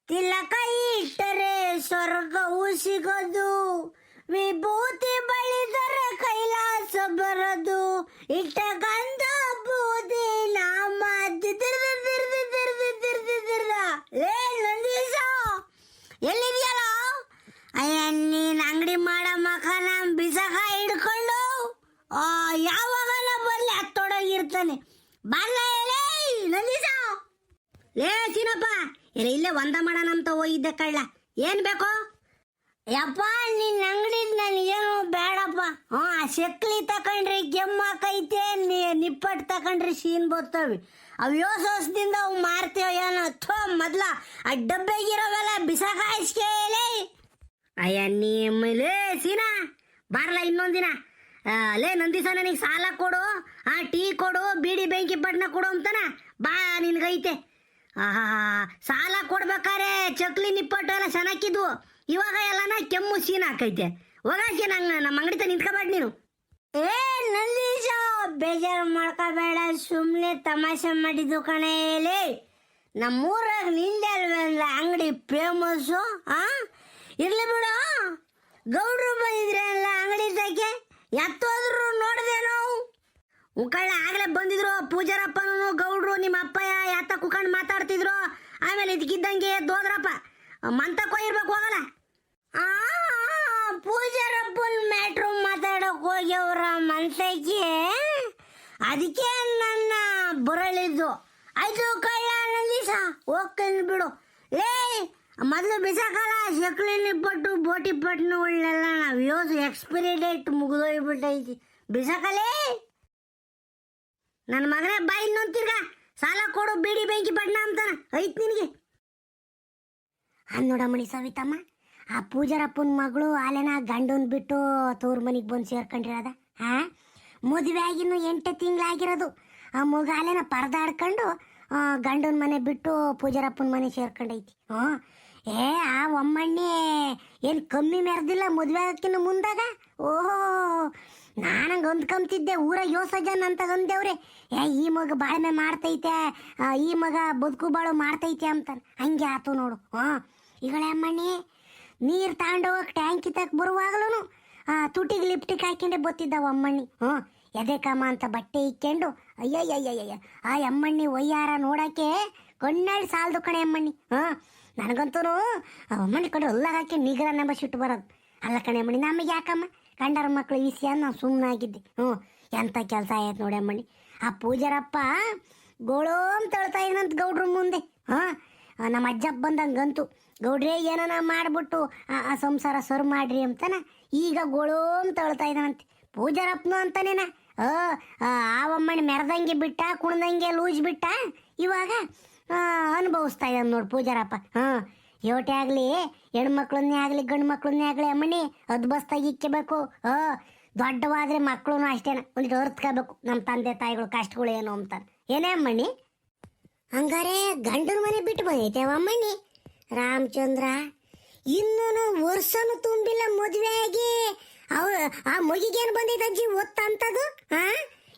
ತಿಲಕ ಇಟ್ಟರೆ ಸ್ವರ್ಗವು ಸಿಗದು, ವಿಭೂತಿ ಬಳಿದರೆ ಕೈಲಾಸ ಬರದು. ಇಟ್ಟ ಗಂಧ ಬೂದಿ ನಾಮ ಲೇ ನಂದೀಶ, ಎಲ್ಲಿದ್ಯಲ್ಲ? ಅಯ್ಯ, ನೀನ್ ಅಂಗಡಿ ಮಾಡೋ ಮಖನ ಬಿಸಕ ಹಿಡ್ಕೊಂಡು ಯಾವಾಗನ ಬರ್ಲಿ ಹತ್ತೊಡಗಿರ್ತಾನೆ. ಬಲ್ಲ ಲೇ ನಂದೀಶ. ಲೇ ಚಿನ್ನಪ್ಪ, ಇಲ್ಲೇ ಒಂದ ಮಾಡೋಣ ಅಂತ ಹೋಗಿದ್ದೆ ಕಳ್ಳ. ಏನ್ ಬೇಕು? ಯಪ್ಪ, ನಿನ್ನ ಅಂಗಡಿ ನನಗೇನು ಬೇಡಪ್ಪ. ಶಕ್ಲಿ ತಕೊಂಡ್ರಿ ಕೆಮ್ಮಾಕೈತೆ, ನಿಪ್ಪಟ್ಟು ತಕೊಂಡ್ರಿ ಶೀನ್ ಬರ್ತವೆ. ಅವು ಯೋಸದಿಂದ ಅವು ಮಾರ್ತೀವ ಏನೋ. ಮೊದ್ಲ ಆ ಡಬ್ಬೆಗಿರೋವೆಲ್ಲ ಬಿಸಾಕ ಹಾಯಿಸ್ಕೇಲಿ. ಅಯ್ಯ ನೀಲೇ ಸೀನಾ, ಬಾರ್ಲ ಇನ್ನೊಂದಿನ. ಲೇ ನಂದಿಸ, ನನಗೆ ಸಾಲ ಕೊಡು, ಟೀ ಕೊಡು, ಬೀಡಿ ಬೆಂಕಿ ಪಟ್ನ ಕೊಡು ಅಂತಾನ. ಬಾ ನಿನ್ಗೈತೆ. ಸಾಲ ಕೊಡ್ಬೇಕಾರೆ ಚಕ್ಲಿ ನಿಪ್ಪಟ್ಟು ಎಲ್ಲ ಚೆನ್ನಾಗಿದ್ವು. ಇವಾಗ ಎಲ್ಲನ ಕೆಮ್ಮು ಸೀನ್ ಹಾಕೈತೆ. ಹೋಗಾಕಿ ನಂಗೆ ನಮ್ಮ ಅಂಗಡಿ ನಿಂತ್ಕೊಬೇಡ ನೀನು. ಏ ನಂದೀಶ, ಬೇಜಾರು ಮಾಡ್ಕೋಬೇಡ, ಸುಮ್ಮನೆ ತಮಾಷೆ ಮಾಡಿದ್ದು ಕಣೇಲಿ. ನಮ್ಮೂರಾಗ ನಿಂದೆ ಅಲ್ವಲ್ಲ ಅಂಗಡಿ ಫೇಮಸ್ಸು. ಇರ್ಲಿ ಬಿಡು, ಗೌಡ್ರು ಬಂದಿದ್ರೆ ಅಲ್ಲ ಅಂಗಡಿ ತಕ್ಕೆ, ಎತ್ತೋದ್ರು ನೋಡಿದೆ ನಾವು. ಉಕ್ಕಳ್ಳ ಆಗಲೇ ಬಂದಿದ್ರು ಪೂಜಾರಪ್ಪನೂ ಗೌಡ್ರು ನಿಮ್ಮ ಅಪ್ಪಯ್ಯ ಎತ್ತ ಕುಕೊಂಡು ಮಾತಾಡ್ತಿದ್ರು. ಆಮೇಲೆ ಇದಕ್ಕಿದ್ದಂಗೆ ಎದ್ದೋದ್ರಪ್ಪ. ಮಂತಕ್ಕೆ ಹೋಗಿರ್ಬೇಕು, ಹೋಗಲ್ಲ. ಪೂಜಾರಪ್ಪನ ಮ್ಯಾಟ್ರು ಮಾತಾಡಕ್ ಹೋಗ್ಯವ್ರ ಮನ್ಸಕ್ಕೆ, ಅದಕ್ಕೆ ನನ್ನ ಬರಳಿದ್ದು. ಆಯ್ತು ಕಳ್ಳ ನಂದೀಶ, ಹೋಗ್ತೀನಿ ಬಿಡು. ಲೇ ಮೊದಲು ಬಿಸಾಕಲ್ಲ ಶಕ್ಲಿ ನಿಪ್ಪಟ್ಟು ಬೋಟಿ ಪಟ್ನುಗಳನ್ನೆಲ್ಲ. ನಾವು ಯೋಸ್ ಎಕ್ಸ್ಪೈರಿ ಡೇಟ್ ಮುಗಿದೋಗ್ಬಿಟ್ಟೈತಿ. ಬಿಸಾಕಲೇ ನನ್ನ ಮಗನೇ. ಬಾಯಿ ಇನ್ನೊಂದು ಸಾಲ ಕೊಡು, ಬೀಡಿ ಬೆಂಕಿ ಪಟ್ನ ಅಂತಾನ. ಐತ್ ನಿನಗೆ. ನೋಡಮ್ಮಣಿ ಸವಿತಮ್ಮ, ಆ ಪೂಜಾರಪ್ಪನ ಮಗಳು ಅಲ್ಲೇನ ಗಂಡನ್ ಬಿಟ್ಟು ತವ್ರ ಮನೆಗೆ ಬಂದು ಸೇರ್ಕೊಂಡಿರೋದ. ಮದುವೆ ಆಗಿನ್ನು 8 ತಿಂಗಳಾಗಿರೋದು. ಆ ಮಗ ಅಲ್ಲೇನ ಪರದಾಡ್ಕೊಂಡು ಗಂಡನ ಮನೆ ಬಿಟ್ಟು ಪೂಜಾರಪ್ಪನ ಮನೆ ಸೇರ್ಕೊಂಡೈತಿ. ಆ ಒಮ್ಮಣ್ಣಿ ಏನು ಕಮ್ಮಿ ಮೆರೆದಿಲ್ಲ ಮದುವೆ ಆಗೋಕ್ಕಿಂತ ಮುಂದಾಗ. ಓಹೋ, ನಾನಂಗೆ ಅಂದ್ಕೊಂತಿದ್ದೆ ಊರ ಯೋಸ ಜನ ಅಂತ ಅಂದೇವ್ರೆ. ಈ ಮಗ ಬಾಳ್ಮೆ ಮಾಡ್ತೈತೆ, ಈ ಮಗ ಬದುಕು ಬಾಳು ಮಾಡ್ತೈತೆ ಅಂತಾನೆ. ಹಂಗೆ ಆತು ನೋಡು. ಈಗಳೇ ಅಮ್ಮಣ್ಣಿ ನೀರು ತಗೊಂಡೋಗಕ್ಕೆ ಟ್ಯಾಂಕಿ ತಕ್ಕ ಬರುವಾಗಲೂ ತುಟಿಗೆ ಲಿಪ್ಟಿಕ್ ಹಾಕೊಂಡೆ ಬತ್ತಿದ್ದಾವ ಅಮ್ಮಣ್ಣಿ. ಎದೆ ಕಾಮ ಅಂತ ಬಟ್ಟೆ ಇಕ್ಕೊಂಡು ಅಯ್ಯಯ್ಯಯ್ಯಯ್ಯ ಆ ಅಮ್ಮಣ್ಣಿ ಒಯ್ಯಾರ ನೋಡಕ್ಕೆ ಕಣ್ಣಾಡಿ ಸಾಲದು ಕಣೆ ಅಮ್ಮಣ್ಣಿ. ನನಗಂತೂ ಅಮ್ಮಣ್ಣಿ ಕಡೆ ಹೊಲ್ಲಾಗ ಹಾಕಿ ನಿಗ್ರ ನಂಬ ಸಿಟ್ಟು ಬರೋದು. ಅಲ್ಲ ಕಣೆ ಅಮ್ಮಣ್ಣಿ, ನಮಗೆ ಯಾಕಮ್ಮ ಗಂಡರ ಮಕ್ಳು ವಿಷಯ ನಾವು ಸುಮ್ಮನಾಗಿದ್ದೆ. ಎಂಥ ಕೆಲಸ ಆಯ್ತು ನೋಡಿ ಅಮ್ಮಣ್ಣಿ. ಆ ಪೂಜಾರಪ್ಪ ಗೋಳೋಮ್ ತಳ್ತಾ ಇದ್ನಂತ ಗೌಡ್ರ ಮುಂದೆ. ನಮ್ಮ ಅಜ್ಜಪ್ಪ ಬಂದಂಗಂತು, ಗೌಡ್ರೆ ಏನನ ಮಾಡಿಬಿಟ್ಟು ಆ ಸಂಸಾರ ಸರ್ ಮಾಡ್ರಿ ಅಂತಾನ. ಈಗ ಗೋಳೋಮ್ ತಳ್ತಾ ಇದ್ದಾನಂತೆ ಪೂಜಾರಪ್ಪನು ಅಂತಾನೇನ. ಆವಮ್ಮಣ್ಣಿ ಮೆರೆದಂಗೆ ಬಿಟ್ಟ, ಕುಣ್ದಂಗೆ ಲೂಜ್ ಬಿಟ್ಟ. ಇವಾಗ ಅನುಭವಿಸ್ತಾ ಇದ್ದಾನೆ ನೋಡಿ ಪೂಜಾರಪ್ಪ. ಯೋಟೆ ಆಗಲಿ, ಹೆಣ್ಮಕ್ಳನ್ನೇ ಆಗಲಿ ಗಂಡು ಮಕ್ಳನ್ನೇ ಆಗಲಿ ಅಮ್ಮಣ್ಣಿ ಅದ್ಬಸ್ತಾಗಿ ಇಕ್ಕಬೇಕು. ದೊಡ್ಡವಾದ್ರೆ ಮಕ್ಕಳು ಅಷ್ಟೇನ ಒಂದಿಟ್ಟು ಅರ್ತ್ಕೋಬೇಕು ನಮ್ಮ ತಂದೆ ತಾಯಿಗಳು ಕಷ್ಟಗಳು ಏನು ಅಂತಾನೆ. ಏನೇ ಅಮ್ಮಣ್ಣಿ? ಹಂಗಾರೆ ಗಂಡನ ಮನೆ ಬಿಟ್ಟು ಬಂದೈತೆ ಅಮ್ಮಣ್ಣಿ. ರಾಮಚಂದ್ರ, ಇನ್ನೂ ವರ್ಷನೂ ತುಂಬಿಲ್ಲ ಮದುವೆ ಆಗಿ. ಆ ಮಗಿಗೇನು ಬಂದೈತೆ ಅಜ್ಜಿ ಒತ್ತಂತದು?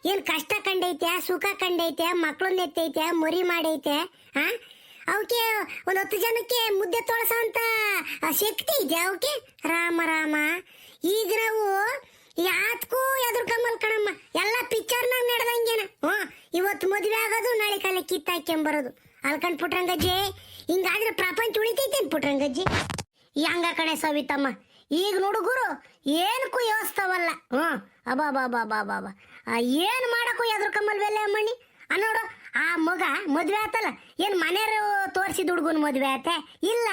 ಏನು ಕಷ್ಟ ಕಂಡೈತೆ, ಸುಖ ಕಂಡೈತೆ, ಮಕ್ಕಳನ್ನ ಎತ್ತೈತೆ, ಮರಿ ಮಾಡೈತೆ. ಅವಕ್ಕೆ ಒಂದು 10 ಜನಕ್ಕೆ ಮುದ್ದೆ ತೊಳಸೋ ಅಂತ ಶಕ್ತಿ ಇದೆ ಅವಕ್ಕೆ. ರಾಮ ರಾಮ, ಈಗ ನಾವು ಯಾತ್ಕೂ ಎದುರು ಕಮ್ಮಲ್ ಕಣಮ್ಮ. ಎಲ್ಲ ಪಿಕ್ಚರ್ನಾಗ ನಡೆದಂಗೇನ. ಇವತ್ತು ಮದುವೆ ಆಗೋದು, ನಾಳೆ ಕಾಲ ಕಿತ್ತಾಕ್ಯಂಬರೋದು. ಅಲ್ಕಂಡ್ ಪುಟ್ರಂಗಜ್ಜಿ, ಹಿಂಗಾದ್ರೆ ಪ್ರಪಂಚ ಉಳಿತೈತೇನು ಪುಟ್ರಂಗಜ್ಜಿ? ಹಂಗ ಕಣೆ ಸವಿತಮ್ಮ. ಈಗ ಹುಡುಗರು ಏನಕ್ಕೂ ಯೋಚಿಸ್ತಾವಲ್ಲ. ಅಬಾಬಾಬಾಬಾಬಾ, ಏನು ಮಾಡಕ್ಕೂ ಎದುರು ಕಮ್ಮಲ್ವೆಲ್ಲ ಅಮ್ಮಣ್ಣಿ. ನೋಡು, ಆ ಮಗ ಮದುವೆ ಆತಲ್ಲ, ಏನು ಮನೆಯವರು ತೋರಿಸಿದ ಹುಡುಗನ ಮದುವೆ ಆತೆ? ಇಲ್ಲ,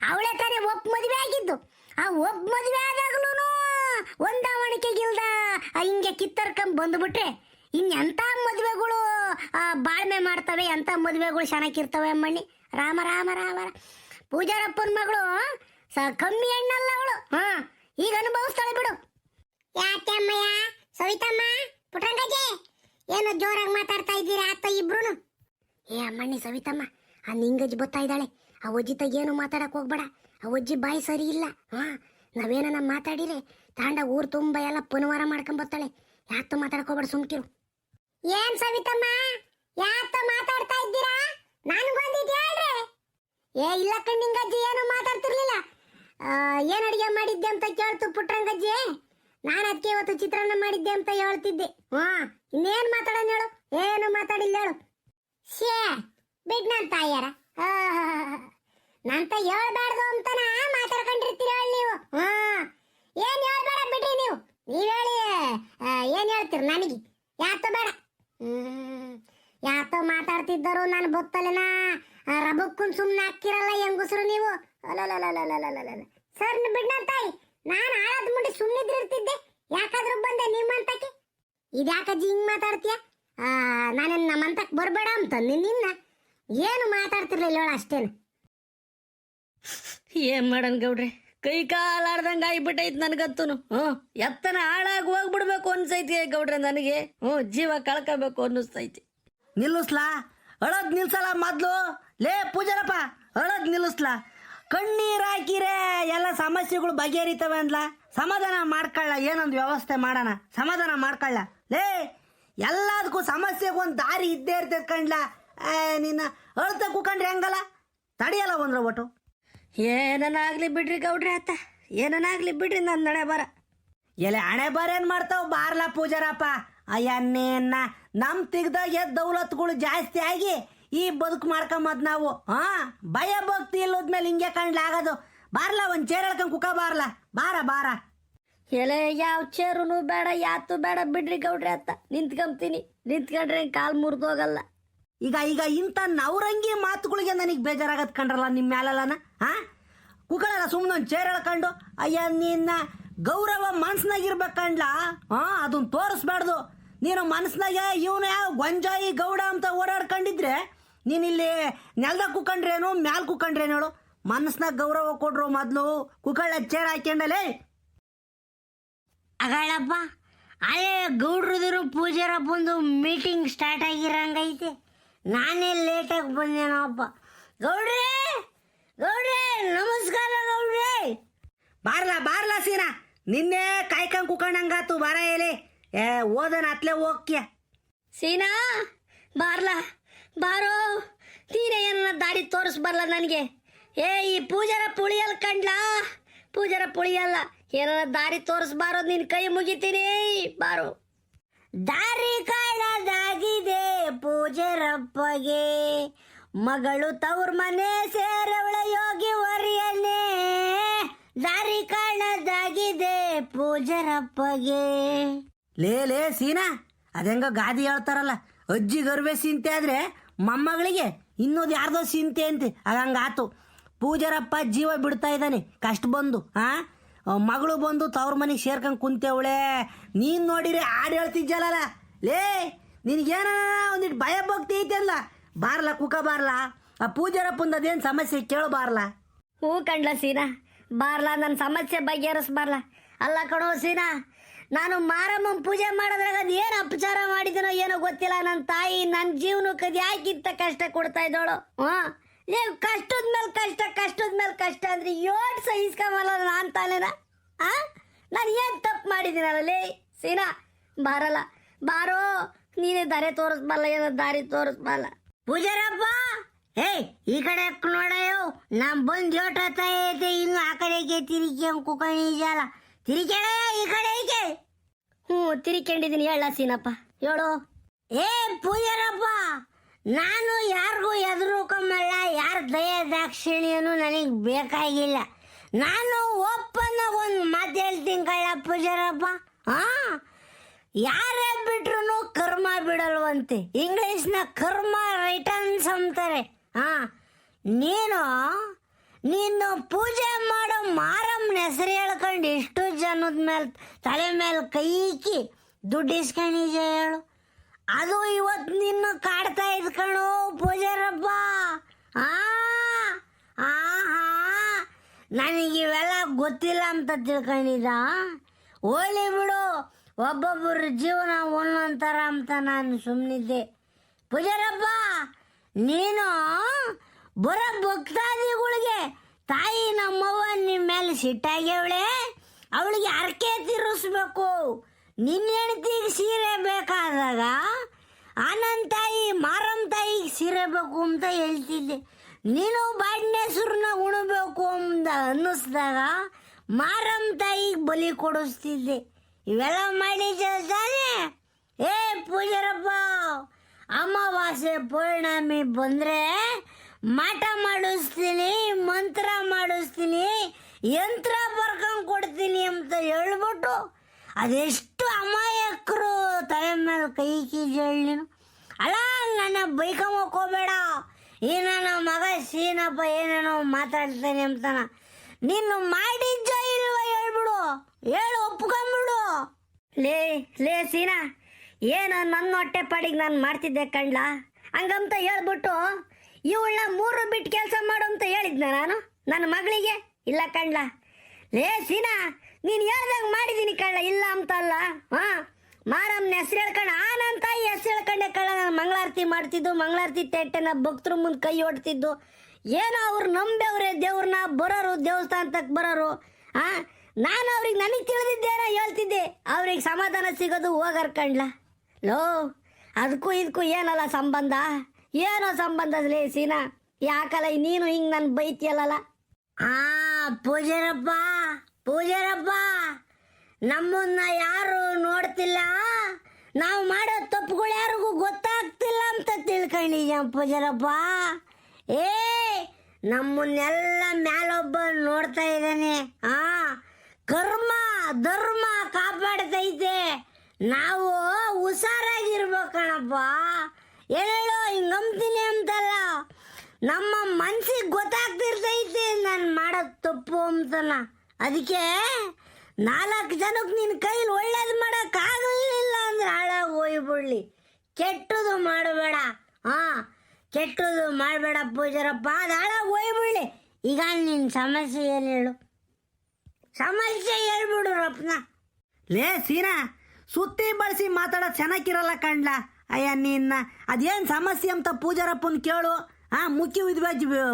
ಅವಳೇ ತಾನೇ ಒಬ್ಬ ಮದುವೆ ಆಗಿದ್ದು. ಆ ಒಬ್ಬ ಮದುವೆ ಆದಾಗ್ಲೂ ಹೊಂದಾವಣಿಕೆಗಿಲ್ದ ಹಿಂಗೆ ಕಿತ್ತರ್ಕೊಂಡ್ ಬಂದ್ಬಿಟ್ರೆ ಇನ್ನೆಂಥ ಮದುವೆಗಳು ಬಾಳ್ಮೆ ಮಾಡ್ತವೆ, ಎಂಥ ಮದುವೆಗಳು ಚೆನ್ನಾಗಿರ್ತವೆ ಅಮ್ಮಣ್ಣಿ. ರಾಮ ರಾಮ ರಾಮ. ಪೂಜಾರಪ್ಪನ ಮಗಳು ಕಮ್ಮಿ ಹೆಣ್ಣಲ್ಲ ಅವಳು. ಈಗ ಅನುಭವಿಸ್ತಾಳೆ ಬಿಡು. ಯಾಕೆ ಅಮ್ಮಯ್ಯ, ಸವಿತಮ್ಮ, ಪುಟ್ರಂಗಜ್ಜಿ, ಏನೋ ಜೋರಾಗಿ ಮಾತಾಡ್ತಾ ಇದ್ದೀರಾ ಆತ ಇಬ್ರು? ಅಮ್ಮಣ್ಣಿ ಸವಿತಮ್ಮ, ಆ ನಿಂಗಜ್ಜಿ ಬರ್ತಾ ಇದ್ದಾಳೆ. ಆ ಅಜ್ಜಿ ಏನು ಮಾತಾಡಕ್ ಹೋಗ್ಬೇಡ. ಆ ಅಜ್ಜಿ ಬಾಯಿ ಸರಿ ಇಲ್ಲ. ನಾವೇನ ಮಾತಾಡಿರೆ ತಾಂಡ ಊರು ತುಂಬ ಎಲ್ಲ ಪುನವಾರ ಮಾಡ್ಕೊಂಡ್ ಬರ್ತಾಳೆ. ಯಾತ ಮಾತಾಡಕ್ ಹೋಗ್ಬೇಡ, ಸುಮ್ಕಿರು. ಏನ್ ಸವಿತಮ್ಮ, ಯಾತ ಮಾತಾಡ್ತಾ ಇದ್ದೀರಾ? ನನ್ಗೊಂದಿದ್ ಹೇಳ್ರಿ. ಏ ಇಲ್ಲ ಕಣ್ಣಿಂಗಜ್ಜಿ ಏನು ಮಾತಾಡ್ತಿರ್ಲಿಲ್ಲ. ಏನ್ ಅಡಿಗೆ ಮಾಡಿದ್ದೆ ಅಂತ ಕೇಳ್ತು ಪುಟ್ರಂಗಜ್ಜಿ. ನಾನು ಅದಕ್ಕೆ ಇವತ್ತು ಚಿತ್ರಾನ್ನ ಮಾಡಿದ್ದೆ ಅಂತ ಹೇಳ್ತಿದ್ದೆ. ಇನ್ನೇನ್ ಮಾತಾಡೋಣ ಹೇಳು? ಏನು ಮಾತಾಡಿಲ್ಲ ಹೇಳು. ಶೇ ಬಿಡ್ ನನ್ ತಾಯಿಯಾರ, ನಂತ ಹೇಳ್ಬಾರ್ದು ಅಂತನ ಮಾತಾಡ್ಕೊಂಡಿರ್ತೀರ ಹೇಳಿ ನೀವು. ಏನ್ ಹೇಳ್ಬೇಡ ಬಿಡ್ರಿ ನೀವು. ನೀವ್ ಹೇಳಿ ಏನ್ ಹೇಳ್ತೀರಿ ನನಗೆ? ಯಾತೋ ಬೇಡ. ಯಾತೋ ಮಾತಾಡ್ತಿದ್ದರು ನಾನು ಗೊತ್ತಲ್ಲನ. ರಬಕ್ಕುನ್ ಸುಮ್ನೆ ಹಾಕಿರಲ್ಲ ಹೆಂಗುಸ್ರು ನೀವು. ಸರ್ ಬಿಡ್ನ ತಾಯಿ, ನಾನು ಆಳದ ಮುಂದೆ ಸುಮ್ಮನಿದ್ರಿರ್ತಿದ್ದೆ. ಯಾಕಾದ್ರೂ ಬಂದೆ ನಿಮ್ಮಂತಕ್ಕೆ? ಇದ್ಯಾಕಜ್ಜಿ ಹಿಂಗ್ ಮಾತಾಡ್ತೀಯ? ನಾನು ನಮ್ಮಂತಕ್ಕೆ ಬರಬೇಡ ಅಂತ ನಿನ್ನ ಏನು ಮಾತಾಡ್ತಿರ್ಲಿಲ್ಲ ಹೇಳ ಅಷ್ಟೇನು. ಏನ್ ಮಾಡನ್ ಗೌಡ್ರೆ, ಕೈ ಕಾಲಾಡ್ದಂಗ ಆಗ್ಬಿಟ್ಟೈತ್ ನನ್ಗತ್ತೂನು. ಎತ್ತನ ಹಾಳಾಗಿ ಹೋಗ್ಬಿಡ್ಬೇಕು ಅನ್ಸೈತಿ ಗೌಡ್ರೆ ನನಗೆ. ಜೀವ ಕಳ್ಕೋಬೇಕು ಅನ್ನಿಸ್ತೈತಿ. ನಿಲ್ಲಿಸ್ಲಾ? ಅಳದ್ ನಿಲ್ಸಲ್ಲ ಮೊದ್ಲು. ಲೇ ಪೂಜಾರಪ್ಪ, ಅಳದ್ ನಿಲ್ಲಿಸ್ಲಾ? ಕಣ್ಣೀರ್ ಹಾಕಿರೆ ಎಲ್ಲ ಸಮಸ್ಯೆಗಳು ಬಗೆಹರಿತವೆ ಅಂದ್ಲ. ಸಮಾಧಾನ ಮಾಡ್ಕೊಳ್ಳ, ಏನೊಂದು ವ್ಯವಸ್ಥೆ ಮಾಡೋಣ, ಸಮಾಧಾನ ಮಾಡ್ಕೊಳ್ಳ. ಲೇ ಎಲ್ಲದಕ್ಕೂ ಸಮಸ್ಯೆಗೆ ಒಂದು ದಾರಿ ಇದ್ದೇ ಇರ್ತೈತೆ ಕಂಡ್ಲ. ನಿನ್ನ ಅಳ್ತ ಕೂಕೊಂಡ್ರೆ ಹೆಂಗಲ್ಲ? ತಡಿಯಲ್ಲ ಒಂದ್ರ ಒಟ್ಟು. ಏನನಾಗ್ಲಿ ಬಿಡ್ರಿ ಗೌಡ್ರೆ ಅತ್ತ, ಏನನಾಗ್ಲಿ ಬಿಡ್ರಿ ನನ್ನ ನಡೆ ಬರ. ಎಲೆ ಹಣೆ ಬರ ಏನ್ ಮಾಡ್ತಾವ? ಬಾರ್ಲಾ ಪೂಜಾರಪ್ಪ. ಅಯ್ಯನ್ನೇನ ನಮ್ ತೆಗ್ದಾಗ ದೌಲತ್ಗಳು ಜಾಸ್ತಿ ಆಗಿ ಈ ಬದುಕು ಮಾಡ್ಕೊಂಬದ್ ನಾವು. ಭಯ ಭಕ್ತಿ ಇಲ್ಲದ್ಮೇಲೆ ಹಿಂಗೆ ಕಂಡ್ಲಾಗೋದು. ಬಾರ್ಲಾ ಒಂದ್ ಚೇರ್ ಹೇಳ್ಕೊಂಡ್ ಕುಕ ಬಾರ್ಲಾ. ಬಾರ ಬಾರ. ಎಲೆ ಯಾವ ಚೇರುನು ಬೇಡ, ಯಾತು ಬೇಡ ಬಿಡ್ರಿ ಗೌಡ್ರೆ ಅತ್ತ. ನಿಂತ್ಕೊಂತೀನಿ, ನಿಂತ್ಕೊಂಡ್ರೆ ಕಾಲ್ ಮುರಿದೋಗಲ್ಲ. ಈಗ ಈಗ ಇಂಥ ನವರಂಗಿ ಮಾತುಗಳಿಗೆ ನನಗೆ ಬೇಜಾರಾಗತ್ ಕಂಡ್ರಲ್ಲ ನಿಮ್ಮ ಮ್ಯಾಲಲ್ಲನ. ಕುಕ್ಕಳಲ್ಲ ಸುಮ್ಮನೆ ಒಂದು ಚೇರ್ ಹೇಳ್ಕೊಂಡು. ಅಯ್ಯ ನಿನ್ನ ಗೌರವ ಮನ್ಸ್ನಾಗಿರ್ಬೇಕಂಡ್ಲ. ಅದನ್ನ ತೋರಿಸ್ಬಾರ್ದು. ನೀನು ಮನಸ್ನಾಗ ಇವನು ಯಾವ ಗೊಂಜಾಯಿ ಗೌಡ ಅಂತ ಓಡಾಡ್ಕೊಂಡಿದ್ರೆ ನೀನು ಇಲ್ಲಿ ನೆಲದಾಗ ಕುಕ್ಕಂಡ್ರೇನು ಮ್ಯಾಲ್ ಕುಕ್ಕಂಡ್ರೇನು ಹೇಳು? ಮನಸ್ನಾಗ ಗೌರವ ಕೊಡ್ರು ಮೊದಲು. ಕುಕ್ಕಳ ಚೇರ್ ಹಾಕ್ಯಂಡಲೇ ಅಗಳಪ್ಪ. ಅಲ್ಲೇ ಗೌಡ್ರದಿರು ಪೂಜಾರಪ್ಪಂದು ಮೀಟಿಂಗ್ ಸ್ಟಾರ್ಟ್ ಆಗಿರಂಗೈತೆ. ನಾನೇ ಲೇಟಾಗಿ ಬಂದೇನಪ್ಪ. ಗೌಡ್ರೆ ಗೌಡ್ರೆ ನಮಸ್ಕಾರ ಗೌಡ್ರೆ. ಬಾರ್ಲಾ ಬಾರ್ಲಾ ಸೀನಾ, ನಿನ್ನೆ ಕಾಯ್ಕೊಂಡ್ ಕುಕ್ಕಂಡಂಗಾತು. ಬಾರ ಎಲೆ ಓದನ ಅತ್ಲೆ ಹೋಗ್ಯ. ಸೀನಾ ಬಾರ್ಲಾ ಬಾರೋ. ನೀನೇ ಏನ ದಾರಿ ತೋರಿಸ್ಬಾರ್ಲ ನನಗೆ. ಈ ಪೂಜಾರ ಪುಳಿಯಲ್ ಕಂಡ್ಲಾ? ಪೂಜಾರ ಪುಳಿಯಲ್ಲ, ಏನಾರ ದಾರಿ ತೋರಿಸ್ಬಾರೋ. ನಿನ್ ಕೈ ಮುಗಿತೀನಿ, ಬಾರೋ. ದಾರಿ ಕಾಣದಾಗಿದೆ ಪೂಜಾರಪ್ಪಗೆ, ಮಗಳು ತವ್ರ ಮನೆ ಸೇರವಳ ಯೋಗಿ ವರಿಯನ್ನೇ. ದಾರಿ ಕಾಣದಾಗಿದೆ ಪೂಜಾರಪ್ಪಗೆ. ಲೇ ಸೀನಾ, ಅದೆಂಗ ಗಾದಿ ಹೇಳ್ತಾರಲ್ಲ, ಅಜ್ಜಿ ಗರ್ವೆ ಸಿಂತೆ ಆದ್ರೆ ಮೊಮ್ಮಗಳಿಗೆ ಇನ್ನೊಂದು ಯಾರ್ದೋ ಸಿಂತೆ ಅಂತೆ. ಅದಂಗಾತು. ಪೂಜಾರಪ್ಪ ಜೀವ ಬಿಡ್ತಾ ಇದ್ದಾನೆ ಕಷ್ಟ ಬಂದು. ಮಗಳು ಬಂದು ತವ್ರ ಮನೆಗೆ ಸೇರ್ಕೊಂಡು ಕುಂತೇವಳೆ. ನೀನು ನೋಡಿರಿ ಹಾಡು ಹೇಳ್ತಿದ್ದಲ್ಲ. ಲೇ ನಿನಗೇನ ಒಂದಿಟ್ಟು ಭಯ ಭಕ್ತಿ ಐತೆ ಅಲ್ಲ. ಬಾರ್ಲಾ ಕುಕ ಬಾರ್ಲಾ. ಆ ಪೂಜಾರಪ್ಪಂದು ಅದೇನು ಸಮಸ್ಯೆ ಕೇಳಬಾರ್ಲ. ಹೂ ಕಂಡ್ಲ ಸೀನಾ, ಬಾರ್ಲಾ. ನನ್ನ ಸಮಸ್ಯೆ ಬಗೆಹರಿಸ್ಬಾರ್ಲ. ಅಲ್ಲ ಕಣೋ ಸೀನಾ, ನಾನು ಮಾರಮ್ಮನ ಪೂಜೆ ಮಾಡೋದ್ರಾಗ ಅದು ಏನು ಅಪಚಾರ ಮಾಡಿದನೋ ಏನೋ ಗೊತ್ತಿಲ್ಲ. ನನ್ನ ತಾಯಿ ನನ್ನ ಜೀವನಕ್ಕೆ ಅದು ಯಾಕಿಂತ ಕಷ್ಟ ಕೊಡ್ತಾ ಇದ್ದೋಳು. ಕಷ್ಟದ ಮೇಲೆ ಕಷ್ಟ, ಕಷ್ಟದ ಮೇಲೆ ಕಷ್ಟ ಅಂದ್ರೆ ಯೋಟ್ ಸಹಿಸ್ಕೊಂಬಲ್ಲ ನಾನು ತಾನೇನ. ನಾನು ಏನು ತಪ್ಪು ಮಾಡಿದ್ದೀನಲ್ಲ ಲೇ ಸೀನಾ. ಬಾರಲ್ಲ ಬಾರೋ, ನೀನೇ ದಾರಿ ತೋರಿಸ್ಬಲ್ಲ, ಏನೋ ದಾರಿ ತೋರಿಸ್ಬಲ್ಲ. ಪೂಜಾರಪ್ಪ ಈ ಕಡೆ ನೋಡಯ್ಯೋ. ನಮ್ ಬಂದ್ ಯೋಟತ್ತ ಐತೆ, ಇನ್ನು ಆ ಕಡೆಗೆ ತಿರುಗಿ ಕುಕಣಿಜಲ್ಲ. ತಿರುಗೇಳ ಈ ಕಡೆ ಐಕೆ. ತಿರ್ಕೊಂಡಿದ್ದೀನಿ. ಹೇಳ ಸೀನಪ್ಪ ಹೇಳು. ಪೂಜಾರಪ್ಪ, ನಾನು ಯಾರಿಗೂ ಎದುರುಕೊಂಬಲ್ಲ. ಯಾರ ದಯ ದಾಕ್ಷಿಣ್ಯನು ನನಗೆ ಬೇಕಾಗಿಲ್ಲ. ನಾನು ಒಪ್ಪನ್ನ ಒಂದು ಮಾತು ಹೇಳ್ತೀನಿ ಕಳ್ಳ ಪೂಜಾರಪ್ಪ. ಯಾರೇ ಬಿಟ್ರು ಕರ್ಮ ಬಿಡಲ್ವಂತೆ. ಇಂಗ್ಲಿಷ್ನ ಕರ್ಮ ರಿಟರ್ನ್ಸ್ ಅಂತಾರೆ. ನೀನು ಪೂಜೆ ಮಾಡೋ ಮಾರಮ್ಮನ ಹೆಸರು ಹೇಳ್ಕೊಂಡು ಎಷ್ಟು ಜನದ ಮೇಲೆ ತಲೆ ಮೇಲೆ ಕೈ ಇಕ್ಕಿ ದುಡ್ಡು ಇಸ್ಕೊಂಡಿದ್ಯ ಹೇಳು? ಅದು ಇವತ್ತು ನಿನ್ನ ಕಾಡ್ತಾ ಇದ್ಕಣು ಪೂಜಾರಪ್ಪ. ನನಗಿವೆಲ್ಲ ಗೊತ್ತಿಲ್ಲ ಅಂತ ತಿಳ್ಕೊಂಡಿದ್ದ. ಹೋಲಿ ಬಿಡು, ಒಬ್ಬೊಬ್ಬರ ಜೀವನ ಒಂದೊಂಥರ ಅಂತ ನಾನು ಸುಮ್ಮನಿದ್ದೆ. ಪೂಜಾರಪ್ಪ, ನೀನು ಬರೋ ಭಕ್ತಾದಿಗಳಿಗೆ ತಾಯಿ ನಮ್ಮವ್ವ ನಿಮ್ಮ ಮೇಲೆ ಸಿಟ್ಟಾಗ್ಯವಳೆ. ಅವಳಿಗೆ ಅರ್ಕೆ ತೀರಿಸ್ಬೇಕು. ನಿನ್ನ ಹೆಂಡತಿಗೆ ಸೀರೆ ಬೇಕಾದಾಗ ಆನಂದ್ ತಾಯಿ ಮಾರಮ್ಮ ತಾಯಿಗೆ ಸೀರೆ ಬೇಕು ಅಂತ ಹೇಳ್ತಿದ್ದೆ. ನೀನು ಬಾಡಿನ ಸುರ್ನ ಉಣಬೇಕು ಅಂತ ಅನ್ನಿಸ್ದಾಗ ಮಾರಮ್ಮ ತಾಯಿಗೆ ಬಲಿ ಕೊಡಿಸ್ತಿದ್ದೆ. ಇವೆಲ್ಲ ಮಾಡಿದ್ದಾನೆ. ಏ ಪೂಜಾರಪ್ಪ, ಅಮಾವಾಸ್ಯೆ ಪೌರ್ಣಮಿ ಬಂದರೆ ಮಾಟ ಮಾಡಿಸ್ತೀನಿ, ಮಂತ್ರ ಮಾಡಿಸ್ತೀನಿ, ಯಂತ್ರ ಬರ್ಕೊಂಡು ಕೊಡ್ತೀನಿ ಅಂತ ಹೇಳ್ಬಿಟ್ಟು ಅದೆಷ್ಟು ಅಮಾಯಕರು ತಲೆ ಮೇಲೆ ಕೈ ಕೀಜೇಳಿ ನೀನು. ಅಲ್ಲ, ನನ್ನ ಬೈಕಂಬಕ್ಕೆ ಹೋಗ್ಬೇಡ, ಈ ನನ್ನ ಮಗ ಸೀನಪ್ಪ ಏನೇನೋ ಮಾತಾಡ್ತಾನೆ ಅಂತಾನ. ನೀನು ಮಾಡಿದ್ದ ಇಲ್ವ ಹೇಳ್ಬಿಡು, ಹೇಳು, ಒಪ್ಕೊಂಬಿಡು. ಲೇ ಸೀನಾ, ಏನು ನನ್ನ ಹೊಟ್ಟೆ ಪಾಡಿಗೆ ನಾನು ಮಾಡ್ತಿದ್ದೆ ಕಣ್ಲ, ಹಂಗಂತ ಹೇಳ್ಬಿಟ್ಟು ಇವಳನ್ನ 3 ಬಿಟ್ಟು ಕೆಲಸ ಮಾಡು ಅಂತ ಹೇಳಿದ್ನ ನಾನು ನನ್ನ ಮಗಳಿಗೆ? ಇಲ್ಲ ಕಣ್ಲ. ಲೇ ಸೀನಾ, ನೀನು ಹೇಳ್ದಂಗೆ ಮಾಡಿದ್ದೀನಿ ಕಳ್ಳ, ಇಲ್ಲ ಅಂತ ಅಲ್ಲ. ಹಾಂ, ಮಾರಮ್ಮನ ಹೆಸ್ರು ಹೇಳ್ಕೊಂಡು ನನ್ನ ತಾಯಿ ಹೆಸ್ರು ಹೇಳ್ಕೊಂಡೆ ಕಳ್ಳ. ನಾನು ಮಂಗಳಾರತಿ ಮಾಡ್ತಿದ್ದು, ಮಂಗಳಾರತಿ ತಟ್ಟೆನ ಭಕ್ತರ ಮುಂದೆ ಕೈ ಹೊಡ್ತಿದ್ದು. ಏನೋ ಅವ್ರು ನಂಬೇವ್ರೆ ದೇವ್ರನ್ನ, ಬರೋರು ದೇವಸ್ಥಾನಕ್ಕೆ ಬರೋರು. ಹಾಂ, ನಾನು ಅವ್ರಿಗೆ ನನಗೆ ತಿಳಿದಿದ್ದೇನೋ ಹೇಳ್ತಿದ್ದೆ, ಅವ್ರಿಗೆ ಸಮಾಧಾನ ಸಿಗೋದು ಹೋಗರ್ ಕಣ್ಲ. ಲೋ, ಅದಕ್ಕೂ ಇದಕ್ಕೂ ಏನಲ್ಲ ಸಂಬಂಧ, ಏನೋ ಸಂಬಂಧದಲ್ಲಿ ಸೀನಾ. ಯಾಕಲ್ಲ ನೀನು ಹಿಂಗೆ ನನ್ನ ಬೈತಿಯಲ್ಲ? ಪೂಜಾರಪ್ಪ, ನಮ್ಮನ್ನ ಯಾರು ನೋಡ್ತಿಲ್ಲ, ನಾವು ಮಾಡೋ ತಪ್ಪುಗಳು ಯಾರಿಗೂ ಗೊತ್ತಾಗ್ತಿಲ್ಲ ಅಂತ ತಿಳ್ಕೊಂಡಿದ್ಯ ಪೂಜಾರಪ್ಪ. ಏ, ನಮ್ಮನ್ನೆಲ್ಲ ಮ್ಯಾಲೊಬ್ಬ ನೋಡ್ತಾ ಇದ್ದಾನೆ. ಕರ್ಮ ಧರ್ಮ ಕಾಪಾಡ್ತೈತೆ, ನಾವು ಹುಷಾರಾಗಿರ್ಬೇಕಣಪ್ಪ. ಹೇಳೋ, ಹಿಂಗಂತೀನಿ ಅಂತಲ್ಲ, ನಮ್ಮ ಮನ್ಸಿಗೆ ಗೊತ್ತಾಗ್ತಿರ್ತೈತೆ ನಾನು ಮಾಡೋದು ತಪ್ಪು ಅಂತನ. ಅದಕ್ಕೆ 4 ಜನಕ್ಕೆ ನಿನ್ನ ಕೈಲಿ ಒಳ್ಳೇದು ಮಾಡೋಕ್ಕಾಗಲಿಲ್ಲ ಅಂದ್ರೆ ಹಾಳಾಗಿ ಹೋಗ್ಬಿಡ್ಲಿ. ಕೆಟ್ಟದು ಮಾಡಬೇಡ. ಕೆಟ್ಟದು ಮಾಡಬೇಡ ಪೂಜಾರಪ್ಪ, ಅದು ಹಾಳಾಗಿ ಹೋಗ್ಬಿಡ್ಲಿ. ಈಗ ನಿನ್ನ ಸಮಸ್ಯೆ ಏನು ಹೇಳು? ಸಮಸ್ಯೆ ಹೇಳ್ಬಿಡು ರಪ್ನ. ಲೇ ಸೀನಾ, ಸುತ್ತಿ ಬಳಸಿ ಮಾತಾಡೋದು ಚೆನ್ನಾಗಿರಲ್ಲ ಕಣ್ಲ. ಅಯ್ಯ ನಿನ್ನ ಅದೇನು ಸಮಸ್ಯೆ ಅಂತ ಪೂಜಾರಪ್ಪನ ಕೇಳು.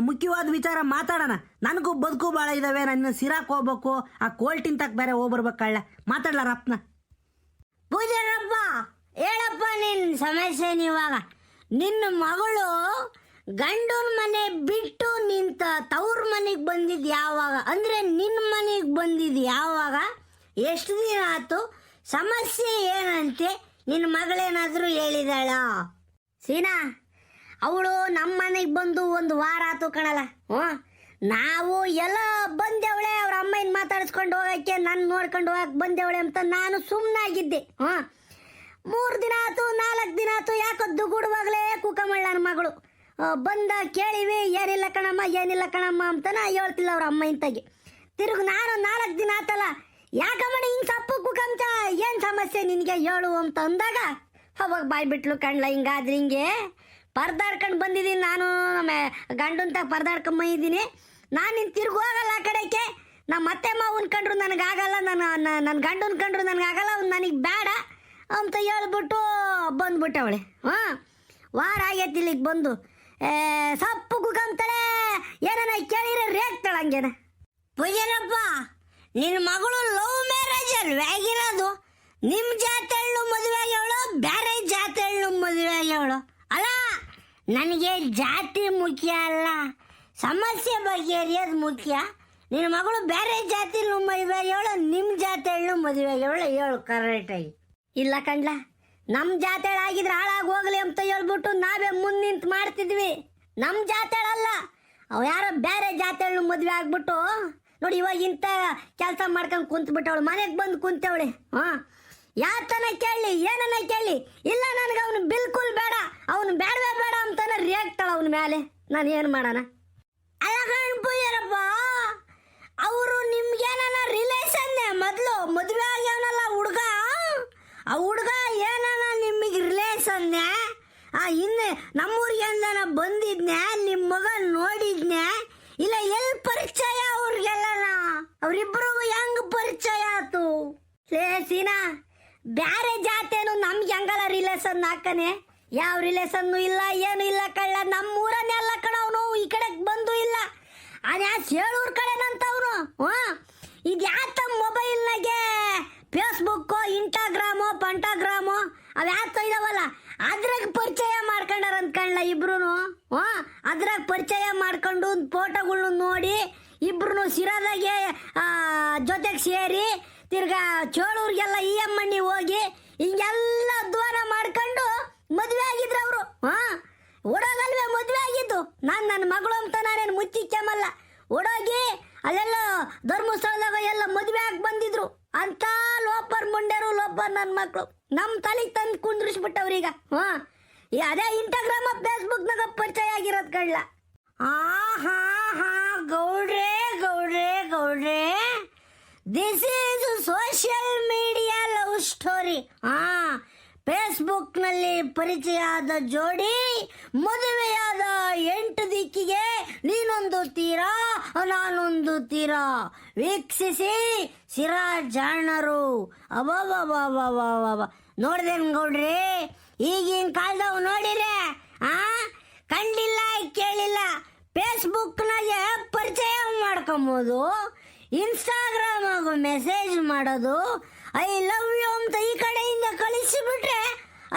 ಮುಖ್ಯವಾದ ವಿಚಾರ ಮಾತಾಡೋಣ. ನನಗೂ ಬದುಕು ಭಾಳ ಇದ್ದಾವೆ, ನನ್ನ ಸಿರಾಕ್ ಹೋಗ್ಬೇಕು, ಆ ಕೋಲ್ಟಿನ್ ತಕ್ಕ ಬೇರೆ ಹೋಗ್ಬರ್ಬೇಕಳ್ಳ. ಮಾತಾಡ್ಲಾರಪ್ಪನ. ಪೂಜಾರಪ್ಪ, ಹೇಳಪ್ಪ ನಿನ್ನ ಸಮಸ್ಯೆ. ಇವಾಗ ನಿನ್ನ ಮಗಳು ಗಂಡನ ಮನೆ ಬಿಟ್ಟು ನಿಂತ ತವ್ರ ಮನೆಗೆ ಬಂದಿದ್ದು ಯಾವಾಗ? ಅಂದರೆ ನಿನ್ನ ಮನೆಗೆ ಬಂದಿದ್ದು ಯಾವಾಗ? ಎಷ್ಟು ದಿನ ಆಯ್ತು? ಸಮಸ್ಯೆ ಏನಂತೆ? ನಿನ್ನ ಮಗಳೇನಾದರೂ ಹೇಳಿದಾಳ? ಸೀನಾ, ಅವಳು ನಮ್ಮ ಮನೆಗೆ ಬಂದು 1 ವಾರ ಆಯ್ತು ಕಣಲ್ಲ. ನಾವು ಎಲ್ಲ ಬಂದೇವಳೆ, ಅವ್ರ ಅಮ್ಮನ ಮಾತಾಡಿಸ್ಕೊಂಡು ಹೋಗಕ್ಕೆ, ನನ್ನ ನೋಡ್ಕೊಂಡು ಹೋಗಕ್ಕೆ ಬಂದೇವಳೆ ಅಂತ ನಾನು ಸುಮ್ಮನಾಗಿದ್ದೆ. 3 ದಿನ ಆಯ್ತು, 4 ದಿನ ಆಯ್ತು, ಯಾಕೋ ದುಗುಡುವಾಗಲೇ ಕೂಕಮಳ್ಳ ನನ್ನ ಮಗಳು. ಬಂದ ಕೇಳಿವಿ, ಏನಿಲ್ಲ ಕಣಮ್ಮ ಅಂತನ ಹೇಳ್ತಿಲ್ಲ ಅವ್ರ ಅಮ್ಮ ಇಂತಾಗಿ. ತಿರುಗಿ ನಾನು 4 ದಿನ ಆತಲ್ಲ, ಯಾಕಮ್ಮ ಹಿಂಗೆ ಸಪ್ಪು ಕುಕಂತ, ಏನು ಸಮಸ್ಯೆ ನಿನಗೆ ಹೇಳು ಅಂತ ಅಂದಾಗ ಅವಾಗ ಬಾಯ್ ಬಿಟ್ಲು ಕಣ್ಲ. ಹಿಂಗಾದ್ರೆ ಹಿಂಗೆ ಪರ್ದಾಡ್ಕೊಂಡು ಬಂದಿದ್ದೀನಿ ನಾನು, ನಮ್ಮ ಗಂಡಂತ ಪರ್ದಾಡ್ಕೊಂಡು ಬಂದಿದ್ದೀನಿ ನಾನು. ನಿನ್ನ ತಿರುಗಿ ಹೋಗಲ್ಲ ಆ ಕಡೆಗೆ. ನಮ್ಮ ಅತ್ತೆ ಮಾವನ್ ಕಂಡ್ರು ನನಗಾಗಲ್ಲ, ನನ್ನ ಗಂಡನ ಕಂಡ್ರು ನನಗಾಗಲ್ಲ, ಅವ್ನು ನನಗೆ ಬೇಡ ಅಂತ ಹೇಳ್ಬಿಟ್ಟು ಬಂದ್ಬಿಟ್ಟವಳೆ. ವಾರ ಆಗೈತಿ ಇಲ್ಲಿಗೆ ಬಂದು ಸಪ್ಪು ಕುಕಂತಾಳೆ, ಏನನ ಕೇಳಿದ್ರೆ ರೇಗ್ತಾಳೆ ಹಂಗೇನ. ಪೂಜಾರಪ್ಪ, ನಿನ್ನ ಮಗಳು ಲವ್ ಮ್ಯಾರೇಜ್ ಅಲ್ವೇ ಆಗಿರೋದು? ನಿಮ್ಮ ಜಾತಿಯಳು ಮದುವೆ ಆಗ್ಯವಳು, ಬೇರೆ ಜಾತಿಯಳು ಮದುವೆ ಆಗ್ಯವಳು? ಅಲ್ಲ, ನನಗೆ ಜಾತಿ ಮುಖ್ಯ ಅಲ್ಲ, ಸಮಸ್ಯೆ ಬಗೆಹರಿಯೋದು ಮುಖ್ಯ. ನಿನ್ನ ಮಗಳು ಬೇರೆ ಜಾತಿಯಲ್ಲೂ ಮದುವೆ ಆಗ್ಯವಳು, ನಿಮ್ಮ ಜಾತಿಯಳು ಮದುವೆ ಆಗ್ಯವಳು? ಹೇಳು ಕರೆಕ್ಟಾಗಿ. ಇಲ್ಲ ಕಣ್ಲ, ನಮ್ಮ ಜಾತಿಗಳಾಗಿದ್ರೆ ಹಾಳಾಗಿ ಹೋಗ್ಲಿ ಅಂತ ಹೇಳ್ಬಿಟ್ಟು ನಾವೇ ಮುಂದೆ ನಿಂತು ಮಾಡ್ತಿದ್ವಿ. ನಮ್ಮ ಜಾತಿಗಳಲ್ಲ, ಅವು ಯಾರೋ ಬೇರೆ ಜಾತಿಗಳು ಮದುವೆ ಆಗ್ಬಿಟ್ಟು ನೋಡಿ ಇವಾಗ ಇಂಥ ಕೆಲಸ ಮಾಡ್ಕೊಂಡು ಕುಂತ್ಬಿಟ್ಟವಳು, ಮನೆಗೆ ಬಂದು ಕುಂತವಳೆ. ಯಾತನ ಕೇಳಿ, ಏನನ್ನ ಕೇಳಿ, ಇಲ್ಲ ನನಗೆ ಅವನು ಬಿಲ್ಕುಲ್ ಬೇಡ, ಅವನು ಬೇಡವೇ ಬೇಡ ಅಂತಾನೆ ರೇಗ್ತಾಳ ಅವನ ಮೇಲೆ. ನಾನು ಏನು ಮಾಡೋಣ? ಅಲ್ಲ ಪೂಜಾರಪ್ಪ, ಅವರು ನಿಮ್ಗೇನ ರಿಲೇಷನ್ನೇ? ಮೊದಲು ಮದುವೆ ಆಗ್ಯವನಲ್ಲ ಹುಡುಗ, ಆ ಹುಡುಗ ಏನನ ನಿಮಗೆ ರಿಲೇಷನ್ನೇ? ಇನ್ನು ನಮ್ಮೂರಿಗೆ ಅಂದನ ಬಂದಿದ್ನೆ, ನಿಮ್ಮ ಮಗ ನೋಡಿದ್ನೆ, ಇಲ್ಲ ಎಲ್ಲಿ ಪರಿಚಯ ಅವ್ರಿಗೆಲ್ಲನ? ಅವ್ರಿಬ್ರಿಗೂ ಹೆಂಗ್ ಪರಿಚಯ ಆಯ್ತು? ಸೀನಾ, ಬ್ಯಾರೆ ಜಾತಿಯನ್ನು ನಮ್ಗೆ ಹೆಂಗಲ್ಲ ರಿಲೇಷನ್ ಹಾಕನೆ? ಯಾವ ರಿಲೇಷನ್ನು ಇಲ್ಲ, ಏನು ಇಲ್ಲ ಕಳ್ಳ. ನಮ್ಮ ಊರನ್ನೆಲ್ಲ ಕಣವನು ಈ ಕಡೆಗೆ ಬಂದು ಇಲ್ಲ, ಅದ್ಯಾ ಸೇಳೂರು ಕಡೆನಂತವನು. ಇದು ಯಾತ ಮೊಬೈಲ್ನಾಗೆ ಫೇಸ್ಬುಕ್ಕು, ಇನ್ಸ್ಟಾಗ್ರಾಮು, ಇನ್ಸ್ಟಾದಾಗ ಪರಿಚಯ ಮಾಡ್ಕೊಂಡು ಫೋಟೋಗಳ್ನ ನೋಡಿ ಇಬ್ರು ಸಿರಾದಾಗೆ ಜೊತೆಗೆ ಸೇರಿ ತಿರ್ಗಾ ಚೋಳೂರಿಗೆಲ್ಲ EM ಹೋಗಿ ಹಿಂಗೆಲ್ಲ ದ್ವಾರ ಮಾಡ್ಕೊಂಡು ಮದುವೆ ಆಗಿದ್ರು ಅವರು. ಓಡೋಗಲ್ವೇ ಮದುವೆ ಆಗಿದ್ದು. ನನ್ನ ಮಗಳು ಅಂತ ನಾನೇನು ಮುಚ್ಚಿಕ್ಕಮಲ್ಲ. ಓಡೋಗಿ ಅಲ್ಲೆಲ್ಲ ಧರ್ಮಸ್ಥಳದಾಗ ಎಲ್ಲ ಮದುವೆ ಆಗಿ ಬಂದಿದ್ರು. ಅಂತ ಲೋಪರ್ ಮುಂಡ್ಯರು ಲೋಪರ್ ನನ್ನ ಮಕ್ಕಳು ನಮ್ಮ ತಲೆಗೆ ತಂದು ಕುಂದ್ರಿಸ್ಬಿಟ್ಟವ್ರೀಗ. ಅದೇ ಇನ್ಸ್ಟಾಗ್ರಾಮ್ ಫೇಸ್ಬುಕ್ನಾಗ ಪರಿಚಯ ಆಗಿರೋದು ಕಳ್ಳ. ಗೌಡ್ರೆ ಗೌಡ್ರೆ ಗೌಡ್ರೆ, this is social media love story. ಫೇಸ್ಬುಕ್ನಲ್ಲಿ ಪರಿಚಯ ಆದ ಜೋಡಿ ಮದುವೆಯಾದ 8 ದಿಕ್ಕಿಗೆ ನೀನೊಂದು ತೀರ ನಾನೊಂದು ತೀರ ವೀಕ್ಷಿಸಿ ಸಿರಾ ಜಾಣರು. ಅಬಾಬಾಬಾಬಾಬಾಬಾ, ನೋಡ್ದೇನ್ ಗೌಡ್ರಿ? ಈಗಿನ ಕಾಲದವು ನೋಡಿರೆ ಕಂಡಿಲ್ಲ ಕೇಳಿಲ್ಲ. ಫೇಸ್ಬುಕ್ನಾಗೆ ಪರಿಚಯ ಮಾಡ್ಕೊಬೋದು, ಇನ್ಸ್ಟಾಗ್ರಾಮಾಗ ಮೆಸೇಜ್ ಮಾಡೋದು, ಐ ಲವ್ ಯು ಅಂತ ಈ ಕಡೆಯಿಂದ ಕಳಿಸಿಬಿಟ್ರೆ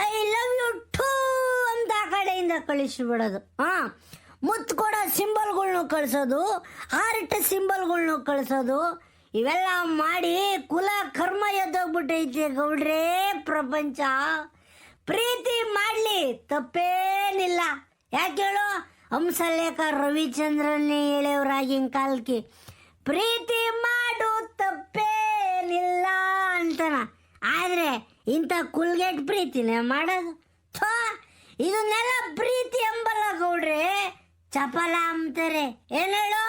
ಐ ಲವ್ ಯು ಟೂ ಅಂತ ಆ ಕಡೆಯಿಂದ ಕಳಿಸಿಬಿಡೋದು. ಮುತ್ತು ಕೊಡೋ ಸಿಂಬಲ್ಗಳ್ನು ಕಳಿಸೋದು, ಹಾರ್ಟ್ ಸಿಂಬಲ್ಗಳ್ನು ಕಳಿಸೋದು, ಇವೆಲ್ಲ ಮಾಡಿ ಕುಲ ಕರ್ಮ ಎದ್ದೋಗ್ಬಿಟ್ಟೈತೆ ಗೌಡ್ರೇ ಪ್ರಪಂಚ. ಪ್ರೀತಿ ಮಾಡಲಿ ತಪ್ಪೇನಿಲ್ಲ. ಯಾಕೆ ಹೇಳು? ಹಂಸಲೇಖ ರವಿಚಂದ್ರನ್ನೇ ಹೇಳೋರಾಗಿನ ಕಾಲಕ್ಕೆ ಪ್ರೀತಿ ಮಾಡು ತಪ್ಪೇನಿಲ್ಲ ಅಂತನ. ಆದರೆ ಇಂಥ ಕುಲ್ಗೆಟ್ ಪ್ರೀತಿನೇ ಮಾಡೋದು. ಇದನ್ನೆಲ್ಲ ಪ್ರೀತಿ ಎಂಬಲ್ಲ ಗೌಡ್ರೆ, ಚಪಲ ಅಂತಾರೆ. ಏನು ಹೇಳು?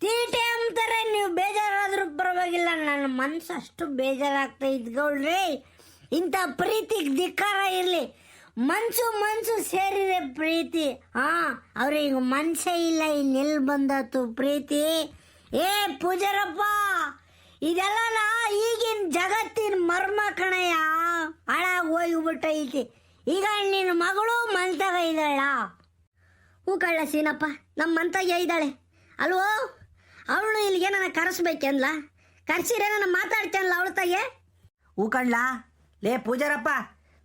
ತೀಟೆ ಅಂತಾರೆ. ನೀವು ಬೇಜಾರಾದ್ರೂ ಪರವಾಗಿಲ್ಲ, ನನ್ನ ಮನಸ್ಸು ಅಷ್ಟು ಬೇಜಾರಾಗ್ತಾ ಇತ್ತು ಗೌಡ್ರಿ. ಇಂಥ ಪ್ರೀತಿಗೆ ಧಿಕ್ಕಾರ ಇರಲಿ. ಮನ್ಸು ಸೇರಿದೆ ಪ್ರೀತಿ. ಅವ್ರಿಗೆ ಮನ್ಸೇ ಇಲ್ಲ, ಇನ್ನೆಲ್ಲಿ ಬಂದತ್ತು ಪ್ರೀತಿ? ಏ ಪೂಜಾರಪ್ಪ, ಇದೆಲ್ಲ ಈಗಿನ ಜಗತ್ತಿನ ಮರ್ಮ ಕಣಯ್ಯ, ಹಾಳಾಗಿ ಹೋಗಿಬಿಟ್ಟೈತಿ. ಈಗ ನಿನ್ನ ಮಗಳು ಮಂತಾಗ ಇದ್ದಾಳ. ಹೂ ಕಳ್ಳ ಸೀನಪ್ಪ, ನಮ್ಮ ಮಂತಾಗ ಇದ್ದಾಳೆ ಅಲ್ವೋ? ಅವಳು ಇಲ್ಲಿಗೆ ನನ್ನ ಕರೆಸ್ಬೇಕಂದ್ಲ, ಕರ್ಸಿರೆ ನಾನು ಮಾತಾಡ್ತೇನಲ್ಲ ಅವಳ ತಾಗೆ. ಹೂ ಕಣ್ಲಾ? ಲೇ ಪೂಜಾರಪ್ಪ,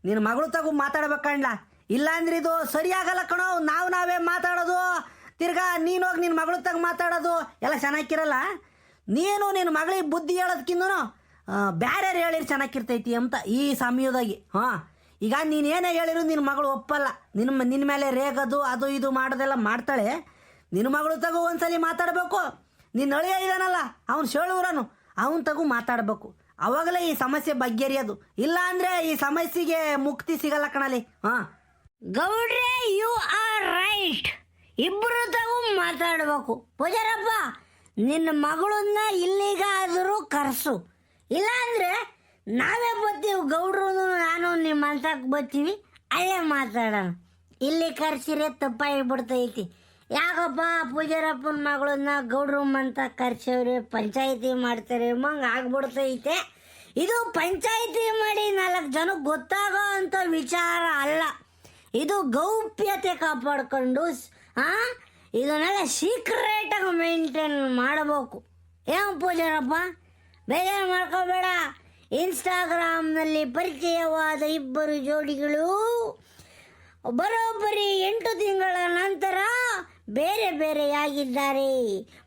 ನಿನ್ನ ಮಗಳು ತಗು ಮಾತಾಡ್ಬೇಕಣ್ಲ. ಇಲ್ಲಾಂದ್ರೆ ಇದು ಸರಿಯಾಗಲ್ಲ ಕಣೋ. ನಾವೇ ಮಾತಾಡೋದು, ತಿರ್ಗಾ ನೀನೋಗಿ ನಿನ್ನ ಮಗಳು ತಗ ಮಾತಾಡೋದು ಎಲ್ಲ ಚೆನ್ನಾಗಿರಲ್ಲ. ನೀನು ನಿನ್ನ ಮಗಳಿಗೆ ಬುದ್ಧಿ ಹೇಳೋದಕ್ಕಿಂತ ಬ್ಯಾರೆ ಹೇಳಿರಿ ಚೆನ್ನಾಗಿರ್ತೈತಿ ಅಂತ ಈ ಸಮಯದಾಗಿ. ಈಗ ನೀನೇನೇ ಹೇಳಿರು ನಿನ್ನ ಮಗಳು ಒಪ್ಪಲ್ಲ. ನಿನ್ನ ಮೇಲೆ ರೇಗೋದು ಅದು ಇದು ಮಾಡೋದೆಲ್ಲ ಮಾಡ್ತಾಳೆ. ನಿನ್ನ ಮಗಳು ತಗು ಒಂದ್ಸಲಿ ಮಾತಾಡಬೇಕು. ನಿನ್ನ ಅಳಿಯ ಇದಾನಲ್ಲ ಅವ್ನು ಶೇಳೂರನು, ಅವನು ತಗು ಮಾತಾಡಬೇಕು. ಅವಾಗಲೇ ಈ ಸಮಸ್ಯೆ ಬಗೆಹರಿಯೋದು. ಇಲ್ಲ ಅಂದ್ರೆ ಈ ಸಮಸ್ಯೆಗೆ ಮುಕ್ತಿ ಸಿಗಲ್ಲ ಕಣಲಿ. ಗೌಡ್ರೆ, ಯು ಆರ್ ರೈಟ್. ಇಬ್ಬರು ತಗು ಮಾತಾಡ್ಬೇಕು. ಪೂಜಾರಪ್ಪ, ನಿನ್ನ ಮಗಳನ್ನ ಇಲ್ಲಿಗಾದರೂ ಕರೆಸು. ಇಲ್ಲಾಂದ್ರೆ ನಾವೇ ಬರ್ತೀವಿ. ಗೌಡ್ರು ನಾನು ನಿಮ್ಮ ಅಂತಕ್ಕೆ ಬರ್ತೀವಿ, ಅಲ್ಲೇ ಮಾತಾಡೋಣ. ಇಲ್ಲಿ ಕರ್ಸಿರೆ ತಪ್ಪಾಗಿಬಿಡ್ತೈತಿ. ಯಾಕಪ್ಪ ಪೂಜಾರಪ್ಪನ ಮಗಳನ್ನ ಗೌಡ್ರು ಅಂತ ಕರ್ಸವ್ರೆ, ಪಂಚಾಯಿತಿ ಮಾಡ್ತಾರೆ ಮಂಗೆ ಆಗ್ಬಿಡ್ತೈತೆ. ಇದು ಪಂಚಾಯಿತಿ ಮಾಡಿ 4 ಜನಕ್ಕೆ ಗೊತ್ತಾಗೋ ಅಂಥ ವಿಚಾರ ಅಲ್ಲ. ಇದು ಗೌಪ್ಯತೆ ಕಾಪಾಡ್ಕೊಂಡು ಇದನ್ನೆಲ್ಲ ಸೀಕ್ರೆಟಾಗಿ ಮೇಂಟೈನ್ ಮಾಡಬೇಕು. ಏನು ಪೂಜಾರಪ್ಪ, ಬೇಜಾರು ಮಾಡ್ಕೋಬೇಡ. ಇನ್ಸ್ಟಾಗ್ರಾಮ್ನಲ್ಲಿ ಪರಿಚಯವಾದ 2 ಜೋಡಿಗಳು ಬರೋಬ್ಬರಿ 8 ತಿಂಗಳ ನಂತರ ಬೇರೆ ಬೇರೆಯಾಗಿದ್ದಾರೆ.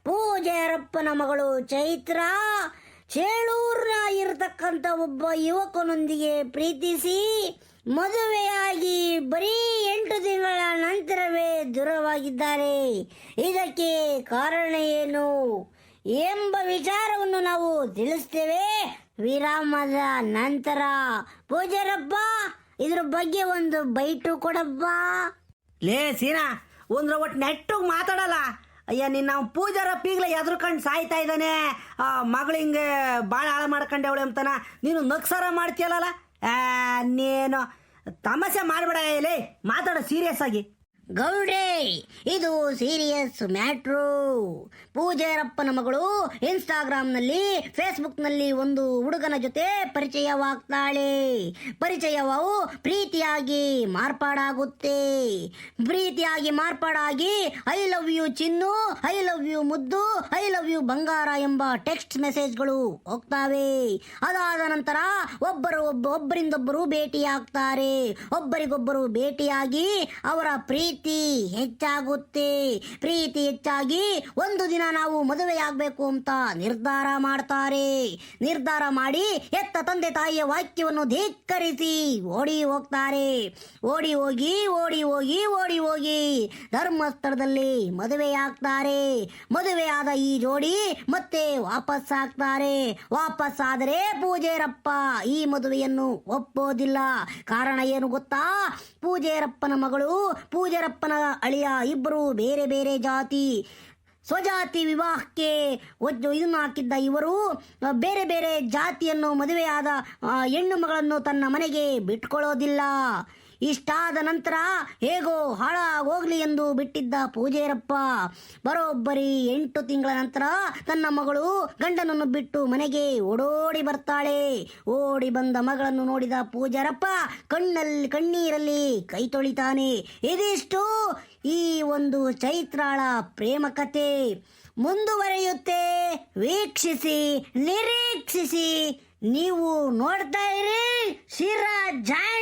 ಪೂಜಾರಪ್ಪನ ಮಗಳು ಚೈತ್ರ ಚೇಳೂರ್ನ ಇರತಕ್ಕಂಥ ಒಬ್ಬ ಯುವಕನೊಂದಿಗೆ ಪ್ರೀತಿಸಿ ಮದುವೆಯಾಗಿ ಬರೀ 8 ತಿಂಗಳ ನಂತರವೇ ದೂರವಾಗಿದ್ದಾರೆ. ಇದಕ್ಕೆ ಕಾರಣ ಏನು ಎಂಬ ವಿಚಾರವನ್ನು ನಾವು ತಿಳಿಸ್ತೇವೆ ವಿರಾಮದ ನಂತರ. ಪೂಜಾರಪ್ಪ, ಇದ್ರ ಬಗ್ಗೆ ಒಂದು ಬೈಟು ಕೊಡಪ್ಪ. ಲೇ ಸೀನಾ, ಒಟ್ಟು ನೆಟ್ಟಿಗೆ ಮಾತಾಡಲ್ಲ. ಅಯ್ಯ, ನಿನ್ನ ಪೂಜಾರಪ್ಪ ಈಗಲೇ ಎದ್ರುಕೊಂಡು ಸಾಯ್ತಾ ಇದ್ದಾನೆ. ಮಗಳು ಹಿಂಗೆ ಭಾಳ ಹಾಳು ಮಾಡ್ಕೊಂಡೆ ಅವಳು ಅಂತಾನ ನೀನು ನಕ್ಸಾರ ಮಾಡ್ತೀಯಲ್ಲ. ನೀನು ತಮಾಷೆ ಮಾಡಬೇಡ. ಲೇ ಮಾತಾಡೋ ಸೀರಿಯಸ್ ಆಗಿ. ಗೌಡ್ರೆ, ಇದು ಸೀರಿಯಸ್ ಮ್ಯಾಟ್ರು. ಪೂಜಾರಪ್ಪನ ಮಗಳು ಇನ್ಸ್ಟಾಗ್ರಾಮ್ನಲ್ಲಿ ಫೇಸ್ಬುಕ್ನಲ್ಲಿ ಒಂದು ಹುಡುಗನ ಜೊತೆ ಪರಿಚಯವಾಗ್ತಾಳೆ. ಪರಿಚಯವು ಪ್ರೀತಿಯಾಗಿ ಮಾರ್ಪಾಡಾಗುತ್ತೆ. ಪ್ರೀತಿಯಾಗಿ ಮಾರ್ಪಾಡಾಗಿ ಐ ಲವ್ ಯು ಚಿನ್ನು, ಐ ಲವ್ ಯು ಮುದ್ದು, ಐ ಲವ್ ಯು ಬಂಗಾರ ಎಂಬ ಟೆಕ್ಸ್ಟ್ ಮೆಸೇಜ್ಗಳು ಹೋಗ್ತಾವೆ. ಅದಾದ ನಂತರ ಒಬ್ಬರಿಂದೊಬ್ಬರು ಭೇಟಿಯಾಗ್ತಾರೆ. ಒಬ್ಬರಿಗೊಬ್ಬರು ಭೇಟಿಯಾಗಿ ಅವರ ಪ್ರೀತಿ ಪ್ರೀತಿ ಹೆಚ್ಚಾಗುತ್ತೆ. ಪ್ರೀತಿ ಹೆಚ್ಚಾಗಿ ಒಂದು ದಿನ ನಾವು ಮದುವೆಯಾಗಬೇಕು ಅಂತ ನಿರ್ಧಾರ ಮಾಡ್ತಾರೆ. ನಿರ್ಧಾರ ಮಾಡಿ ಹೆತ್ತ ತಂದೆ ತಾಯಿಯ ವಾಕ್ಯವನ್ನು ಧಿಕ್ಕರಿಸಿ ಓಡಿ ಹೋಗ್ತಾರೆ. ಓಡಿ ಹೋಗಿ ಧರ್ಮಸ್ಥಳದಲ್ಲಿ ಮದುವೆಯಾಗ್ತಾರೆ. ಮದುವೆಯಾದ ಈ ಜೋಡಿ ಮತ್ತೆ ವಾಪಸ್ ಆಗ್ತಾರೆ. ವಾಪಸ್ಸಾದರೆ ಪೂಜಾರಪ್ಪ ಈ ಮದುವೆಯನ್ನು ಒಪ್ಪೋದಿಲ್ಲ. ಕಾರಣ ಏನು ಗೊತ್ತಾ? ಪೂಜಾರಪ್ಪನ ಮಗಳು, ಪೂಜಾರಪ್ಪನ ಅಳಿಯ ಇಬ್ಬರು ಬೇರೆ ಬೇರೆ ಜಾತಿ. ಸ್ವಜಾತಿ ವಿವಾಹಕ್ಕೆ ಇದನ್ನು ಹಾಕಿದ್ದ ಇವರು ಬೇರೆ ಬೇರೆ ಜಾತಿಯನ್ನು ಮದುವೆಯಾದ ಹೆಣ್ಣು ಮಗಳನ್ನು ತನ್ನ ಮನೆಗೆ ಬಿಟ್ಕೊಳ್ಳೋದಿಲ್ಲ. ಇಷ್ಟಾದ ನಂತರ ಹೇಗೋ ಹಾಳಾಗೋಗ್ಲಿ ಎಂದು ಬಿಟ್ಟಿದ್ದ ಪೂಜಾರಪ್ಪ ಬರೋಬ್ಬರಿ 8 ತಿಂಗಳ ನಂತರ ತನ್ನ ಮಗಳು ಗಂಡನನ್ನು ಬಿಟ್ಟು ಮನೆಗೆ ಓಡೋಡಿ ಬರ್ತಾಳೆ. ಓಡಿ ಬಂದ ಮಗಳನ್ನು ನೋಡಿದ ಪೂಜಾರಪ್ಪ ಕಣ್ಣೀರಲ್ಲಿ ಕೈ ತೊಳಿತಾನೆ. ಇದಿಷ್ಟು ಈ ಒಂದು ಚೈತ್ರಾಳ ಪ್ರೇಮ ಕಥೆ. ಮುಂದುವರಿಯುತ್ತೆ, ವೀಕ್ಷಿಸಿ, ನಿರೀಕ್ಷಿಸಿ. ನೀವು ನೋಡ್ತಾ ಇರಿ ಶಿರಾ ಜಾಯ್